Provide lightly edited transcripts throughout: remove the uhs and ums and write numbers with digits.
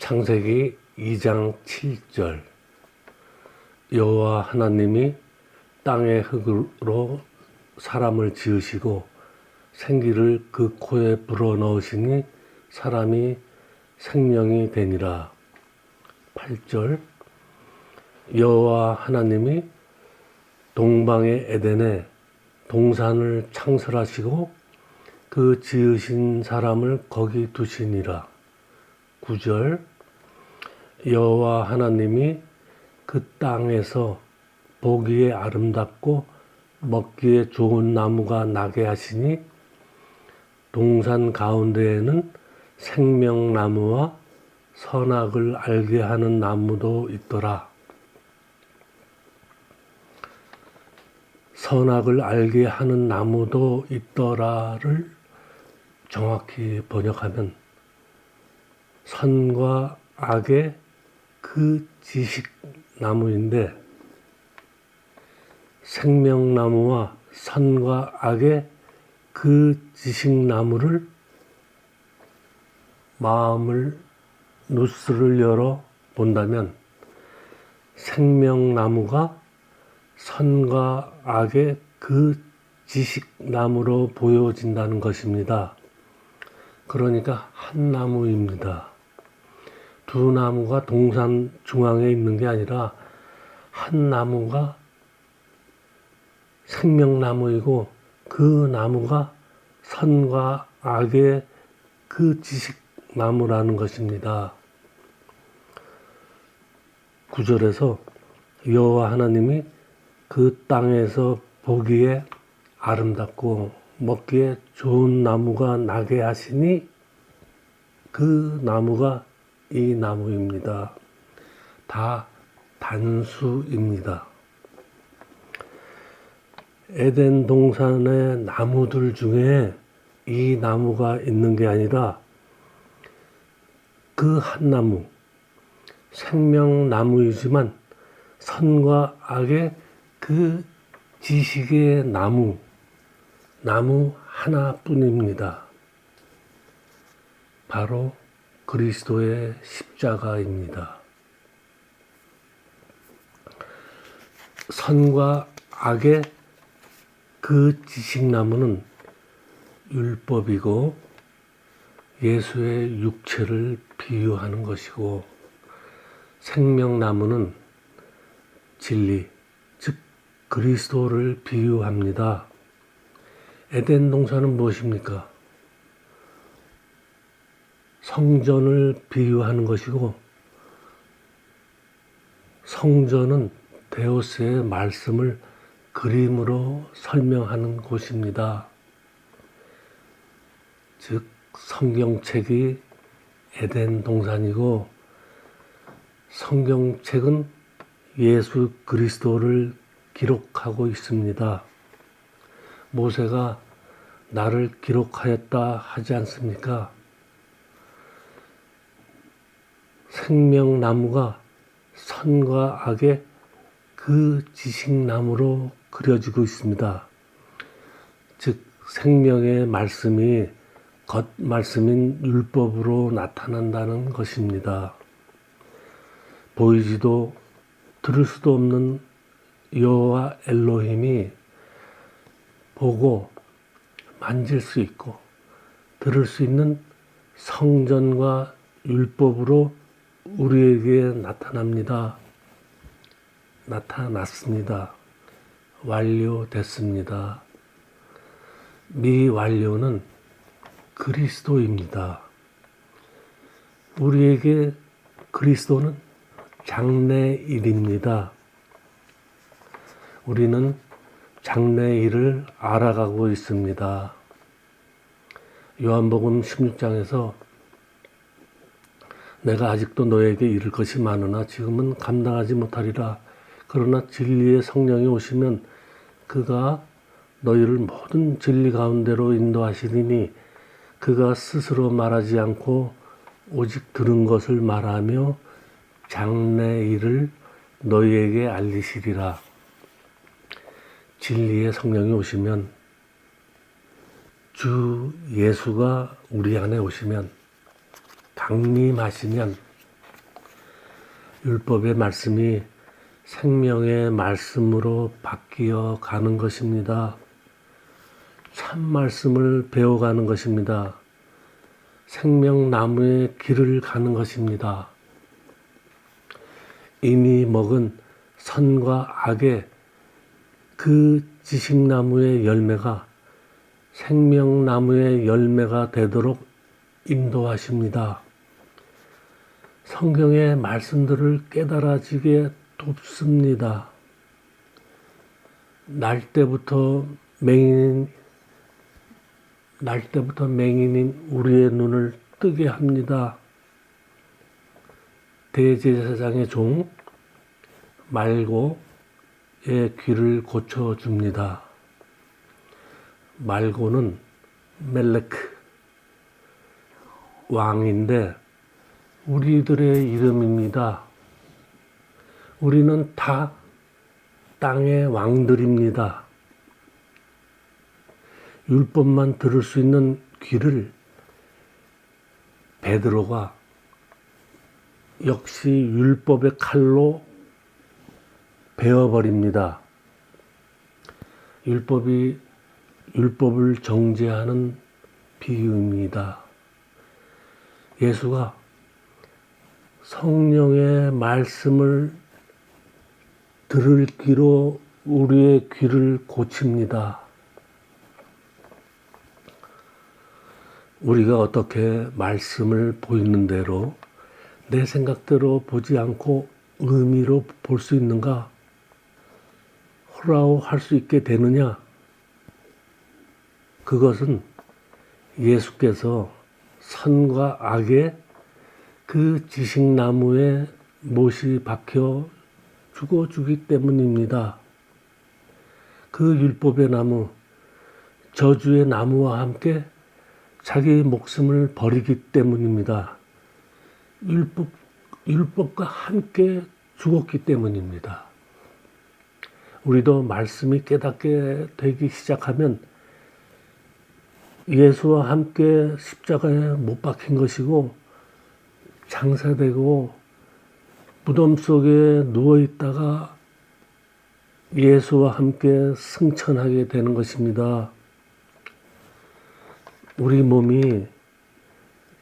창세기 2장 7절 여호와 하나님이 땅의 흙으로 사람을 지으시고 생기를 그 코에 불어넣으시니 사람이 생명이 되니라. 8절 여호와 하나님이 동방의 에덴에 동산을 창설하시고 그 지으신 사람을 거기 두시니라. 9절 여호와 하나님이 그 땅에서 보기에 아름답고 먹기에 좋은 나무가 나게 하시니 동산 가운데에는 생명나무와 선악을 알게 하는 나무도 있더라. 선악을 알게 하는 나무도 있더라를 정확히 번역하면 선과 악의 그 지식나무인데 생명나무와 선과 악의 그 지식나무를 마음을 누스를 열어 본다면 생명나무가 선과 악의 그 지식나무로 보여진다는 것입니다. 그러니까 한 나무입니다. 두 나무가 동산 중앙에 있는 게 아니라 한 나무가 생명나무이고 그 나무가 선과 악의 그 지식나무라는 것입니다. 9절에서 여호와 하나님이 그 땅에서 보기에 아름답고 먹기에 좋은 나무가 나게 하시니 그 나무가 이 나무입니다. 다 단수입니다. 에덴 동산의 나무들 중에 이 나무가 있는 게 아니라 그 한 나무, 생명나무이지만 선과 악의 그 지식의 나무 하나뿐입니다. 바로 그리스도의 십자가입니다. 선과 악의 그 지식나무는 율법이고 예수의 육체를 비유하는 것이고 생명나무는 진리, 즉 그리스도를 비유합니다. 에덴 동산은 무엇입니까? 성전을 비유하는 것이고 성전은 데오스의 말씀을 그림으로 설명하는 곳입니다. 즉 성경책이 에덴 동산이고 성경책은 예수 그리스도를 기록하고 있습니다. 모세가 나를 기록하였다 하지 않습니까? 생명나무가 선과 악의 그 지식나무로 그려지고 있습니다. 즉 생명의 말씀이 겉말씀인 율법으로 나타난다는 것입니다. 보이지도 들을 수도 없는 여호와 엘로힘이 보고 만질 수 있고 들을 수 있는 성전과 율법으로 우리에게 나타났습니다. 완료됐습니다. 미완료는 그리스도입니다. 우리에게 그리스도는 장래일입니다. 우리는 장래일을 알아가고 있습니다. 요한복음 16장에서 내가 아직도 너에게 이를 것이 많으나 지금은 감당하지 못하리라. 그러나 진리의 성령이 오시면 그가 너희를 모든 진리 가운데로 인도하시리니 그가 스스로 말하지 않고 오직 들은 것을 말하며 장래일을 너희에게 알리시리라. 진리의 성령이 오시면 주 예수가 우리 안에 오시면 강림하시면 율법의 말씀이 생명의 말씀으로 바뀌어 가는 것입니다. 참 말씀을 배워가는 것입니다. 생명나무의 길을 가는 것입니다. 이미 먹은 선과 악의 그 지식나무의 열매가 생명나무의 열매가 되도록 인도하십니다. 성경의 말씀들을 깨달아지게 돕습니다. 날 때부터 맹인인 우리의 눈을 뜨게 합니다. 대제사장의 종 말고의 귀를 고쳐줍니다. 말고는 멜레크 왕인데 우리들의 이름입니다. 우리는 다 땅의 왕들입니다. 율법만 들을 수 있는 귀를 베드로가 역시 율법의 칼로 베어버립니다. 율법을 정죄하는 비유입니다. 예수가 성령의 말씀을 들을 귀로 우리의 귀를 고칩니다. 우리가 어떻게 말씀을 보이는 대로 내 생각대로 보지 않고 의미로 볼 수 있는가? 호라고 할 수 있게 되느냐? 그것은 예수께서 선과 악의 그 지식나무에 못이 박혀 죽어주기 때문입니다. 그 율법의 나무, 저주의 나무와 함께 자기 목숨을 버리기 때문입니다. 율법과 함께 죽었기 때문입니다. 우리도 말씀이 깨닫게 되기 시작하면 예수와 함께 십자가에 못 박힌 것이고 장사되고 무덤 속에 누워있다가 예수와 함께 승천하게 되는 것입니다. 우리 몸이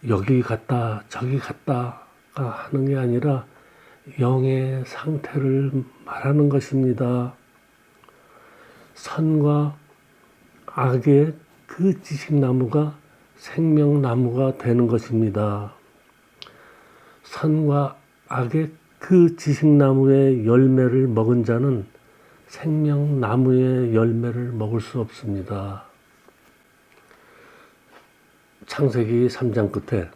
여기 갔다 저기 갔다가 하는 게 아니라 영의 상태를 말하는 것입니다. 선과 악의 그 지식나무가 생명나무가 되는 것입니다. 선과 악의 그 지식나무의 열매를 먹은 자는 생명나무의 열매를 먹을 수 없습니다. 창세기 3장 끝에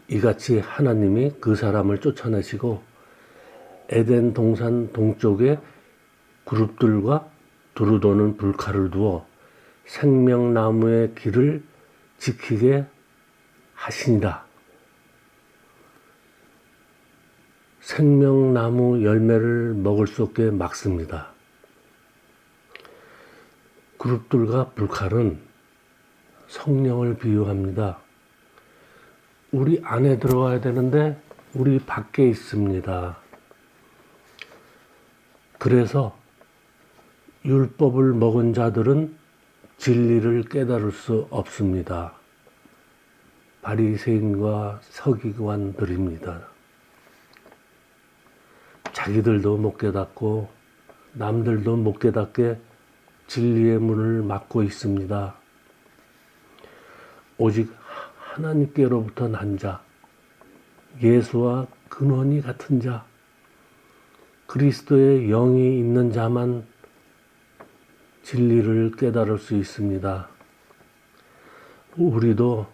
이같이 하나님이 그 사람을 쫓아내시고 에덴 동산 동쪽에 그룹들과 두루 도는 불칼을 두어 생명나무의 길을 지키게 하시니라. 생명나무 열매를 먹을 수 없게 막습니다. 그룹들과 불칼은 성령을 비유합니다. 우리 안에 들어와야 되는데 우리 밖에 있습니다. 그래서 율법을 먹은 자들은 진리를 깨달을 수 없습니다. 바리새인과 서기관들입니다. 자기들도 못 깨닫고 남들도 못 깨닫게 진리의 문을 막고 있습니다. 오직 하나님께로부터 난 자, 예수와 근원이 같은 자, 그리스도의 영이 있는 자만 진리를 깨달을 수 있습니다. 우리도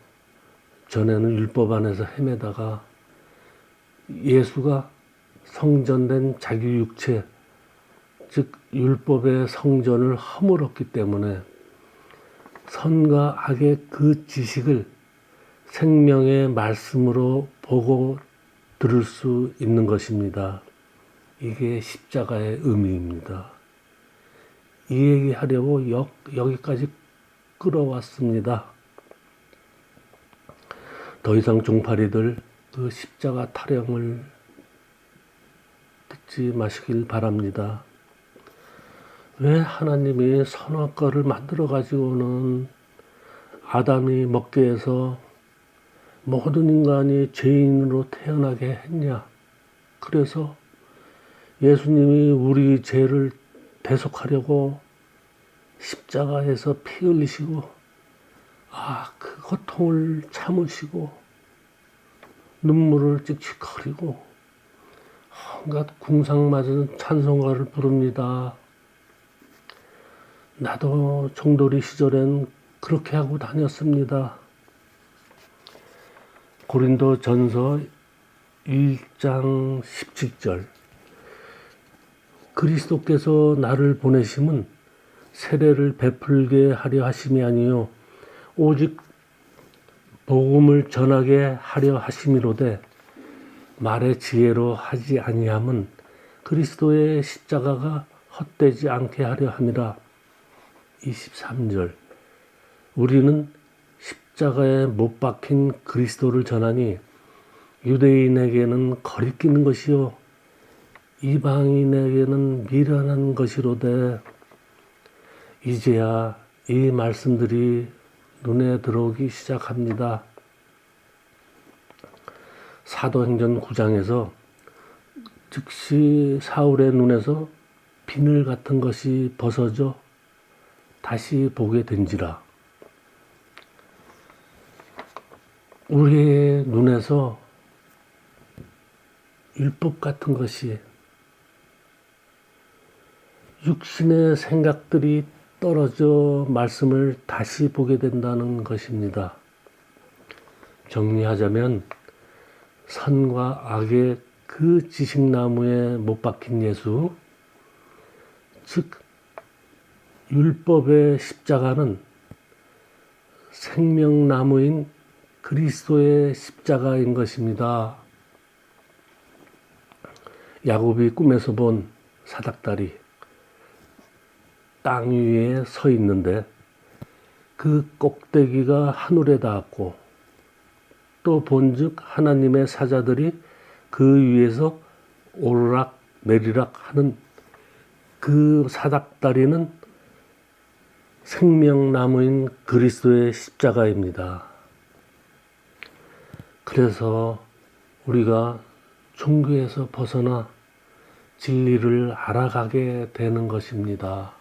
전에는 율법 안에서 헤매다가 예수가 성전된 자기 육체, 즉 율법의 성전을 허물었기 때문에 선과 악의 그 지식을 생명의 말씀으로 보고 들을 수 있는 것입니다. 이게 십자가의 의미입니다. 이 얘기하려고 여기까지 끌어왔습니다. 더 이상 종파리들 그 십자가 타령을 듣지 마시길 바랍니다. 왜 하나님이 선악과를 만들어 가지고는 아담이 먹게 해서 모든 인간이 죄인으로 태어나게 했냐? 그래서 예수님이 우리 죄를 대속하려고 십자가에서 피 흘리시고 그 고통을 참으시고 눈물을 찍찍 흘리고 온갖 궁상맞은 찬송가를 부릅니다. 나도 종돌이 시절엔 그렇게 하고 다녔습니다. 고린도 전서 1장 17절 그리스도께서 나를 보내심은 세례를 베풀게 하려 하심이 아니요 오직 복음을 전하게 하려 하심이로되 말의 지혜로 하지 아니함은 그리스도의 십자가가 헛되지 않게 하려 함이라. 23절 우리는 십자가에 못 박힌 그리스도를 전하니 유대인에게는 거리끼는 것이요 이방인에게는 미련한 것이로되 이제야 이 말씀들이 눈에 들어오기 시작합니다. 사도행전 9장에서 즉시 사울의 눈에서 비늘 같은 것이 벗어져 다시 보게 된지라. 우리의 눈에서 율법 같은 것이 육신의 생각들이 떨어져 말씀을 다시 보게 된다는 것입니다. 정리하자면 선과 악의 그 지식나무에 못 박힌 예수, 즉 율법의 십자가는 생명나무인 그리스도의 십자가인 것입니다. 야곱이 꿈에서 본 사닥다리 땅 위에 서 있는데 그 꼭대기가 하늘에 닿았고 또 본즉 하나님의 사자들이 그 위에서 오르락 내리락 하는 그 사닥다리는 생명나무인 그리스도의 십자가입니다. 그래서 우리가 종교에서 벗어나 진리를 알아가게 되는 것입니다.